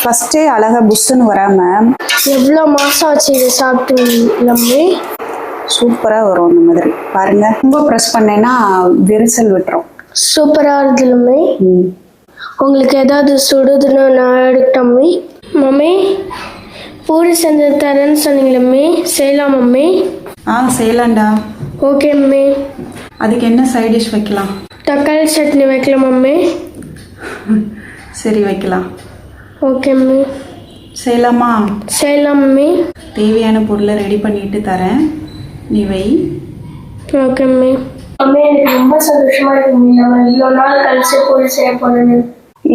ஃபர்ஸ்டே அழகா புஷ்ஷுன்னு வராம எவ்வளோ மாசம் ஆச்சு இதை சாப்பிட்டு சூப்பரா வரும். இந்த மாதிரி பாருங்க, ரொம்ப ப்ரெஸ் பண்ணேன்னா விரிசல் விட்டுரும். சூப்பரா இருக்குல்லம்மே. உங்களுக்கு ஏதாவது சுடுதுன்னு நான் எடுக்கட்டம்மி? மம்மி பூரி செஞ்சு தரேன்னு சொன்னீங்களம்மே, செய்யலாம் மம்மி? செய்யலாம்டா. Okay mummy. அதுக்கு என்ன சைட் டிஷ் வைக்கலாம்? தக்காளி சட்னி வைக்கலாம் மம்மி. சரி வைக்கலாம். Okay mummy. செய்யலாமா? செய்யலாம் மம்மி. தேவையான பொருளை ரெடி பண்ணிட்டு தரேன், நீ வை. Okay mummy. மம்மி எனக்கு ரொம்ப சந்தோஷமா இருக்கு மம்மி, நம்ம இவ்வளோ நாள் கழிச்சு பூரி செய்ய போறேன்னு.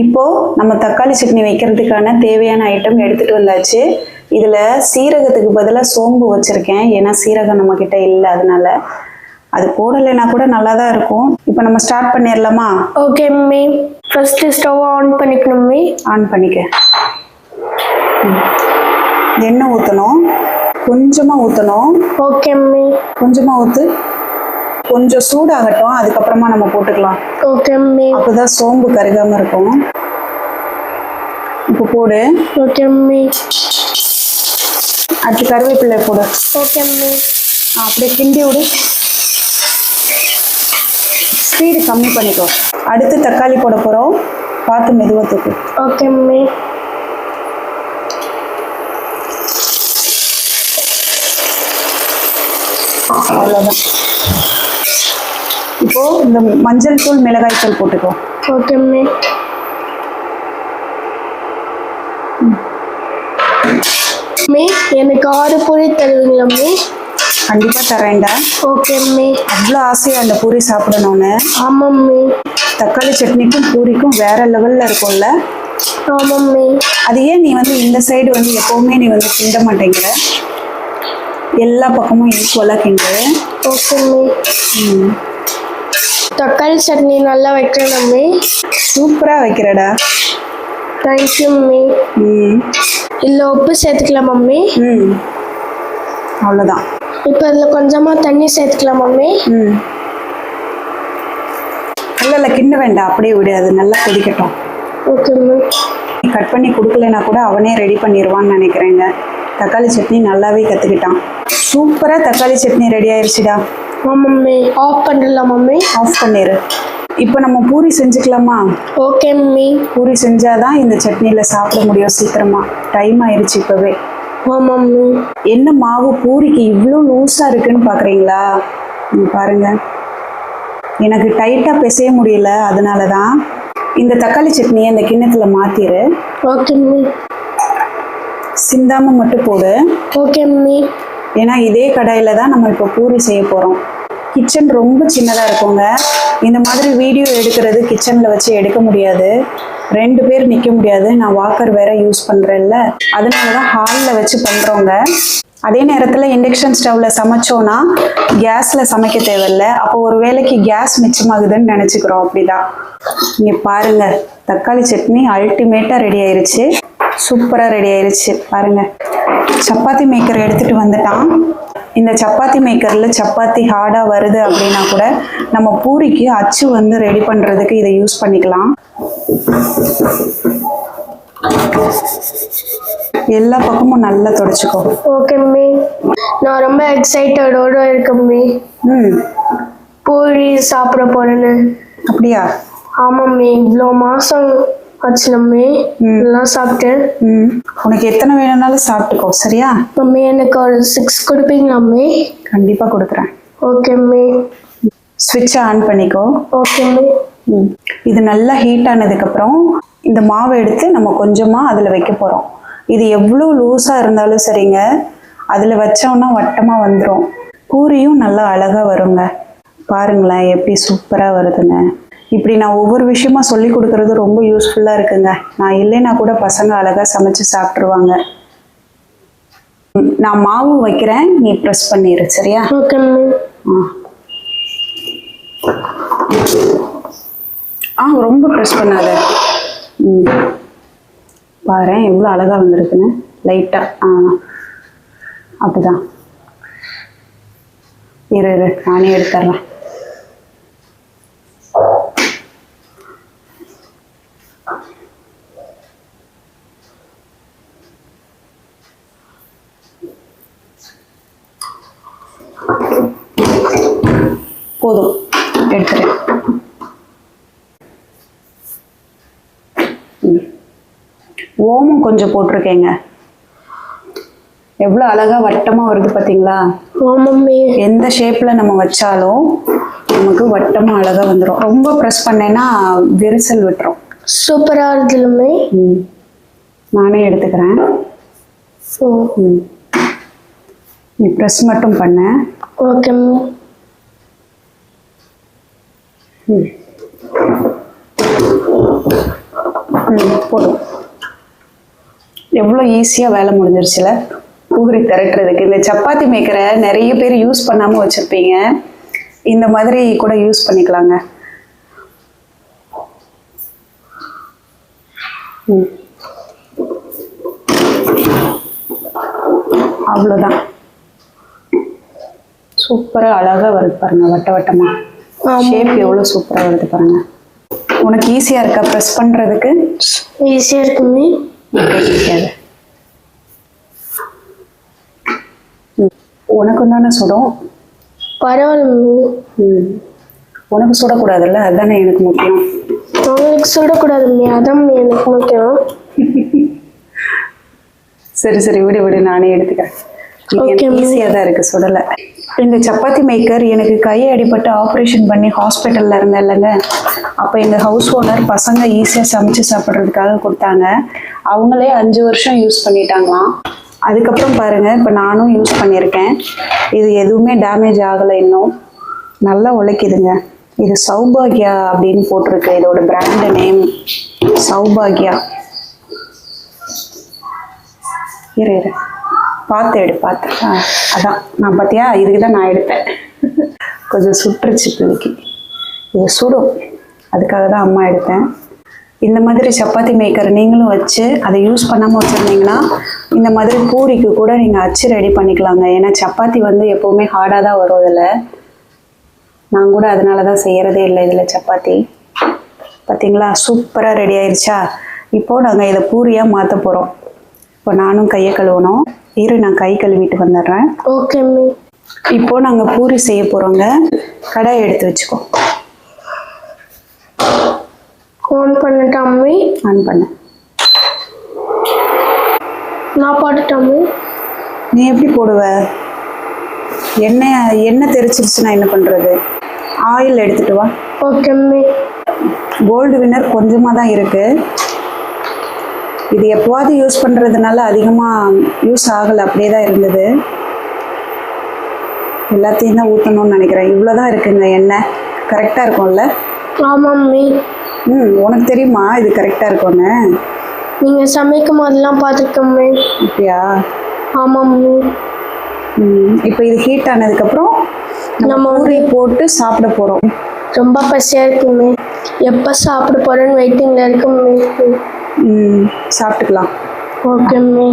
இப்போ நம்ம தக்காளி சட்னி வைக்கிறதுக்கான தேவையான ஐட்டம் எடுத்துட்டு வந்தாச்சு. இதுல சீரகத்துக்கு பதிலாக சோம்பு வச்சிருக்கேன், ஏன்னா சீரகம் நம்ம கிட்ட இல்லை, அதனால அது போடலைன்னா கூட நல்லா தான் இருக்கும். இப்போ நம்ம ஸ்டார்ட் பண்ணிடலாமா? Okay mummy. First stove on பண்ணிக்கணும் மம்மி. ஆன் பண்ணிக்க. எண்ணெய் ஊற்றணும், கொஞ்சமாக ஊற்றணும். Okay mummy. கொஞ்சமாக ஊற்று, கொஞ்சம் சூடாகட்டும், அதுக்கப்புறமா நம்ம போட்டுக்கலாம். Okay mummy. அப்போதான் சோம்பு கருகாமல் இருக்கும். இப்போ போடு. Okay mummy. அடுத்து கருவேப்பிலை போடு. Okay mummy. அப்படியே கிண்டி விடு, ஸ்பீடு கம்மி பண்ணிக்கோ. அடுத்து தக்காளி போட போகிறோம், பார்த்து மெதுவாக தூக்கு. Okay mummy. அவ்வளோதான். இப்போ இந்த மஞ்சள் தூள் மிளகாய் தூள் போட்டுக்கோ. Okay mummy. மம்மி எனக்கு 6 பூரி தருவீங்களா மம்மி? கண்டிப்பாக தரேன்டா. Okay mummy. அவ்வளோ ஆசையாக அந்த பூரி சாப்பிடணும்னு. ஆமாம் மம்மி. தக்காளி சட்னிக்கும் பூரிக்கும் வேற லெவலில் இருக்கும்ல? ஆமாம் மம்மி. அது ஏன் நீ இந்த சைடு எப்போவுமே நீ கிண்ட மாட்டேங்கிற? எல்லா பக்கமும் ஈக்குவலாக கிண்டு. Okay mummy. தக்காளி சட்னி நல்லா வைக்கிறேன் மம்மி. சூப்பராக வைக்கிறடா. Thank you mummy. இல்லை உப்பு சேர்த்துக்கலாம் மம்மி. அவ்வளோதான். இப்போ இதில் கொஞ்சமாக தண்ணி சேர்த்துக்கலாம் மம்மி. இல்லை கிண்ட வேண்டாம், அப்படியே விடு, அது நல்லா கொதிக்கட்டும். Okay mummy. கட் பண்ணி கொடுக்கலனா கூட அவனே ரெடி பண்ணிடுவான்னு நினைக்கிறேங்க. தக்காளி சட்னி நல்லாவே கற்றுக்கிட்டான். சூப்பராக தக்காளி சட்னி ரெடி ஆயிடுச்சுடா. மம்மி ஆஃப் பண்ணிடலாம் மம்மி? ஆஃப் பண்ணிடு. இப்போ நம்ம பூரி செஞ்சுக்கலாமா? Okay mummy. பூரி செஞ்சாதான் இந்த சட்னியில் சாப்பிட முடியும் சீக்கிரமா. டைம் ஆயிடுச்சு இப்போவே. மம்மி என்ன மாவு பூரிக்கு இவ்வளோ லூஸாக இருக்குன்னு பார்க்குறீங்களா? பாருங்க, எனக்கு டைட்டாக பிசைய முடியல, அதனால தான். இந்த தக்காளி சட்னியை இந்த கிண்ணத்தில் மாற்றிடு. Okay mummy. சிந்தாமல் மட்டும் போடு. Okay mummy. ஏன்னா இதே கடாயில் தான் நம்ம இப்போ பூரி செய்ய போகிறோம். கிச்சன் ரொம்ப சின்னதாக இருக்குங்க. இந்த மாதிரி வீடியோ எடுக்கிறது கிச்சனில் வச்சு எடுக்க முடியாது, 2 பேர் நிற்க முடியாது. நான் வாக்கர் வேற யூஸ் பண்ணுறேன்ல, அதனால தான் ஹாலில் வச்சு பண்ணுறோங்க. அதே நேரத்தில் இண்டக்ஷன் ஸ்டவ்வில் சமைச்சோன்னா கேஸில் சமைக்க தேவையில்ல. அப்போ ஒரு வேளைக்கு கேஸ் மிச்சமாகுதுன்னு நினச்சிக்கிறோம், அப்படிதான். இங்கே பாருங்கள், தக்காளி சட்னி அல்டிமேட்டாக ரெடி ஆயிடுச்சு. சூப்பராக ரெடி ஆயிடுச்சு பாருங்கள். சப்பாத்தி மேக்கர் எடுத்துகிட்டு வந்துட்டான். இந்த சப்பாத்தி மேக்கரில் சப்பாத்தி ஹார்டாக வருது அப்படின்னா கூட நம்ம பூரிக்கு அச்சு ரெடி பண்ணுறதுக்கு இதை யூஸ் பண்ணிக்கலாம். எல்லா பக்கமும் நல்லா தொடச்சிக்கோ. Okay mummy. நான் ரொம்ப எக்ஸைட்டடோட இருக்கேன் மம்மி. பூரி சாப்பிட போறேன்னு. அப்படியா? ஆமாம் மம்மி. இவ்வளோ மாதம் ஆச்சு மம்மி எல்லாம் சாப்பிட்டேன். உனக்கு எத்தனை வேணும்னாலும் சாப்பிட்டுக்கோ, சரியா? மம்மி எனக்கு ஒரு 6 கொடுப்பீங்களா மம்மி? கண்டிப்பாக கொடுக்குறேன். Okay mummy. ஸ்விட்சை ஆன் பண்ணிக்கோ. Okay mummy. இது நல்லா ஹீட் ஆனதுக்கப்புறம் இந்த மாவை எடுத்து நம்ம கொஞ்சமாக அதில் வைக்க போகிறோம். இது எவ்வளோ லூஸாக இருந்தாலும் சரிங்க, அதில் வச்சோம்னா வட்டமாக வந்துடும். பூரியும் நல்லா அழகாக வருங்க. பாருங்களேன் எப்படி சூப்பராக வருதுங்க. இப்படி நான் ஒவ்வொரு விஷயமா சொல்லி கொடுக்கறது ரொம்ப யூஸ்ஃபுல்லாக இருக்குங்க. நான் இல்லைன்னா கூட பசங்க அழகாக சமைச்சு சாப்பிட்ருவாங்க. நான் மாவு வைக்கிறேன், நீ ப்ரெஸ் பண்ணிடு, சரியா? Okay mummy. ரொம்ப ப்ரெஸ் பண்ணாத. பாரு எவ்வளோ அழகாக வந்திருக்குன்னு. லைட்டாக அப்படிதான். இரு நானே எடுத்துட்றேன். போதும், எடுத்துறேன். ஓமம் கொஞ்சம் போட்டிருக்கேங்க. எவ்வளோ அழகா வட்டமா வருது பார்த்தீங்களா? ஆமாம்மே. எந்த ஷேப்ல நம்ம வச்சாலும் நமக்கு வட்டமா அழகா வந்துடும். ரொம்ப ப்ரெஸ் பண்ணேன்னா விரிசல் விட்டுரும். சூப்பரா இருக்குல்லம்மே. நானே எடுத்துக்கிறேன். நீ ப்ரெஸ் மட்டும் பண்ண. ஓகேம்மே. போதும். எவ்வளோ ஈஸியாக வேலை முடிஞ்சிருச்சுல பூரி திரட்டுறதுக்கு. இந்த சப்பாத்தி மேக்கரை நிறைய பேர் யூஸ் பண்ணாமல் வச்சுருப்பீங்க. இந்த மாதிரி கூட யூஸ் பண்ணிக்கலாங்க. அவ்வளோதான். சூப்பராக அழகாக வருது பாருங்க, வட்ட வட்டமாக. ஷேப் எவ்வளோ சூப்பராக வருது பாருங்க. உனக்கு ஈஸியாக இருக்கா ப்ரெஸ் பண்ணுறதுக்கு? ஈஸியாக இருக்குமே. உனக்கு தானே சுடும். பரவாயில்ல. உனக்கு சுடக்கூடாதுல்ல, அதுதானே எனக்கு முக்கியம். உங்களுக்கு சுடக்கூடாதுமே, அதான் எனக்கு முக்கியம். சரி சரி, விடு விடு, நானே எடுத்துக்கிறேன். ஈஸியாக தான் இருக்கு, சுடலை. இந்த சப்பாத்தி மேக்கர் எனக்கு கையை அடிபட்டு ஆப்ரேஷன் பண்ணி ஹாஸ்பிட்டலில் இருந்தேன் இல்லைங்க. அப்போ எங்கள் ஹவுஸ் ஓனர் பசங்க ஈஸியாக சமைச்சு சாப்பிட்றதுக்காக கொடுத்தாங்க. அவங்களே 5 வருஷம் யூஸ் பண்ணிட்டாங்களாம். அதுக்கப்புறம் பாருங்கள், இப்போ நானும் யூஸ் பண்ணியிருக்கேன். இது எதுவுமே டேமேஜ் ஆகலை, இன்னும் நல்லா உழைக்குதுங்க. இது சௌபாகியா அப்படின்னு போட்டிருக்கு, இதோட பிராண்ட் நேம் சௌபாகியா. இரு பார்த்து அதான் நான் பார்த்தியா, இதுக்கு தான் நான் எடுத்தேன். கொஞ்சம் சுட்டுருச்சு பிள்ளைக்கு. இது சுடும், அதுக்காக தான் அம்மா எடுத்தேன். இந்த மாதிரி சப்பாத்தி மேக்கர் நீங்களும் வச்சு அதை யூஸ் பண்ணாமல் வச்சுருந்தீங்கன்னா இந்த மாதிரி பூரிக்கு கூட நீங்கள் அச்சு ரெடி பண்ணிக்கலாங்க. ஏன்னா சப்பாத்தி வந்து எப்போவுமே ஹார்டாக தான் வரும். இதில் நான் கூட அதனால தான் செய்கிறதே இல்லை இதில் சப்பாத்தி. பார்த்தீங்களா, சூப்பராக ரெடி ஆயிடுச்சா? இப்போது நாங்கள் இதை பூரியாக மாற்ற போகிறோம். இப்போ நானும் கையை கழுவணும். இரு, நான் கை கழுவிட்டு வந்துடுறேன். ஓகே. இப்போது நாங்கள் பூரி செய்ய போகிறோங்க. கடாயை எடுத்து வச்சுக்கோ. ஆன் பண்ணிட்டாமே. ஆன் பண்ண. நான் போட்டுட்டாமே. நீ எப்படி போடுவ? எண்ணெய் தெரிச்சிருச்சுன்னா என்ன பண்ணுறது? ஆயில் எடுத்துட்டு வா. ஓகே. கோல்டு வின்னர் கொஞ்சமாக தான் இருக்குது. இது எப்போவாது யூஸ் பண்ணுறதுனால அதிகமாக யூஸ் ஆகலை, அப்படியே தான் இருந்தது. எல்லாத்தையும் தான் ஊற்றணும்னு நினைக்கிறேன். இவ்வளோ தான் இருக்குங்க எண்ணெய். கரெக்டாக இருக்கும்ல? ஆமாம்மே. உனக்கு தெரியுமா இது கரெக்டாக இருக்கும்னு? நீங்கள் சமைக்கும் போதெல்லாம் பார்த்துருக்கோம்மே. அப்படியா? ஆமாம்மே. இப்போ இது ஹீட் ஆனதுக்கப்புறம் நம்ம பூரி போட்டு சாப்பிட போகிறோம். ரொம்ப பசியாக இருக்குமே, எப்போ சாப்பிட போகிறேன்னு வெயிட்டிங்கில் இருக்குமே. சாப்பிட்டுக்கலாம். ஓகேம்மே.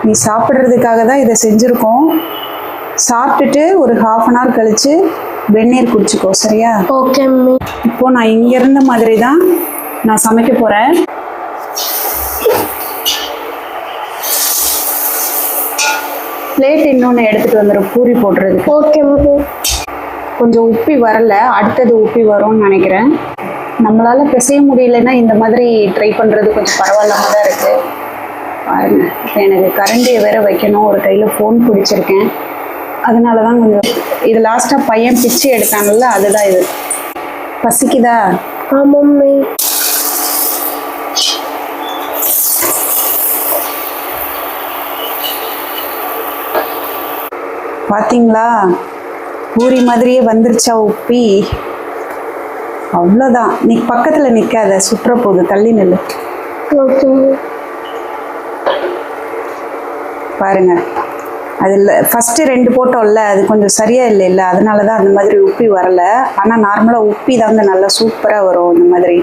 நீ சாப்பிட்றதுக்காக தான் இதை செஞ்சுருக்கோம். சாப்பிட்டுட்டு ஒரு 1/2 அன் ஹவர் கழித்து வெந்நீர் குடிச்சிக்கோ, சரியா? ஓகேம்மே. இப்போ நான் இங்கே இருந்த மாதிரி தான் நான் சமைக்க போகிறேன். பிளேட் இன்னொன்று எடுத்துகிட்டு வந்துடும் பூரி போடுறது. ஓகேம்மே. கொஞ்சம் உப்பி வரல, அடுத்தது உப்பி வரும்னு நினைக்கிறேன். நம்மளால் பிசைய முடியலன்னா இந்த மாதிரி ட்ரை பண்ணுறது கொஞ்சம் பரவாயில்லாம தான் இருக்குது. பாருங்கள், இப்போ எனக்கு கரண்டியை வேற வைக்கணும். ஒரு கையில் ஃபோன் பிடிச்சிருக்கேன், அதனால தான் கொஞ்சம். இது லாஸ்ட்டாக பையன் பிச்சு எடுத்தாங்கல்ல, அதுதான் இது. பசிக்குதா? ஆமாம்மே. பார்த்தீங்களா, பூரி மாதிரியே வந்துருச்சா உப்பி? அவ்வளோதான். நீ பக்கத்தில் நிற்காத, சுற்றுற போகுது, தள்ளி நில்லு. ஓகே. பாருங்க, அதில் ஃபஸ்ட்டு 2 போட்டோம்ல, அது கொஞ்சம் சரியாக இல்லை, அதனால தான் அந்த மாதிரி உப்பி வரலை. ஆனால் நார்மலாக உப்பி தாங்க நல்லா சூப்பராக வரும். இந்த மாதிரி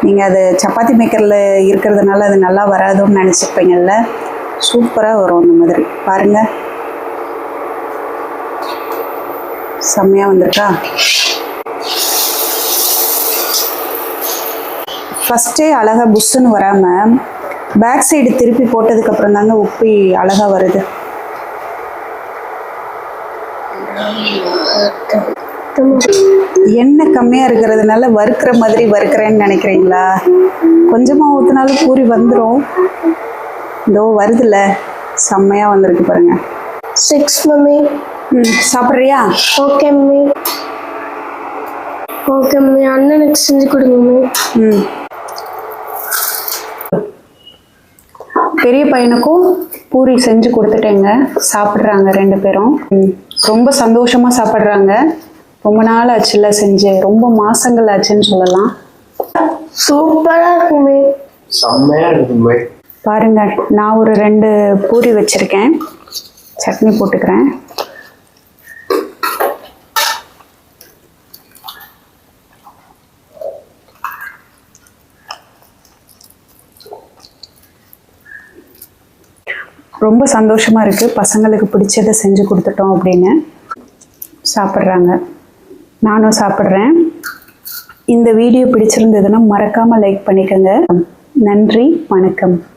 நீங்கள் அது சப்பாத்தி மேக்கரில் இருக்கிறதுனால அது நல்லா வராதுன்னு நினச்சிருப்பீங்கல்ல, சூப்பராக வரும் இந்த மாதிரி. பாருங்கள், செம்மையாக வந்திருக்கா? ஃபஸ்ட்டே அழகாக புஷ்ஷுன்னு வராமல் பேக் சைடு திருப்பி போட்டதுக்கப்புறம் தாங்க உப்பி அழகாக வருது. எண்ணெய் கம்மியாக இருக்கிறதுனால வறுக்கிற மாதிரி வறுக்கிறேன்னு நினைக்கிறீங்களா? கொஞ்சமாக ஊற்றினாலும் பூரி வந்துடும். இதோ வருதுல்ல, செம்மையாக வந்திருக்கு பாருங்க. 6 மம்மி. சாப்பிட்றியா? Okay mummy. ஓகே மம்மி, அண்ணனுக்கு செஞ்சு கொடுங்க மம்மி. பெரிய பையனுக்கும் பூரி செஞ்சு கொடுத்துட்டேங்க. சாப்பிட்றாங்க 2 பேரும். ரொம்ப சந்தோஷமா சாப்பிட்றாங்க. ரொம்ப நாள் ஆச்சுல செஞ்சு, ரொம்ப மாசங்கள் ஆச்சுன்னு சொல்லலாம். சூப்பரா இருக்குமே. செம்மையா இருக்குமே. பாருங்க, நான் ஒரு 2 பூரி வச்சிருக்கேன். சட்னி போட்டுக்கிறேன். ரொம்ப சந்தோஷமா இருக்கு, பசங்களுக்கு பிடிச்சதை செஞ்சு கொடுத்துட்டோம் அப்படின்னு. சாப்பிட்றாங்க, நானும் சாப்பிட்றேன். இந்த வீடியோ பிடிச்சிருந்ததுன்னா மறக்காம லைக் பண்ணிக்கோங்க. நன்றி, வணக்கம்.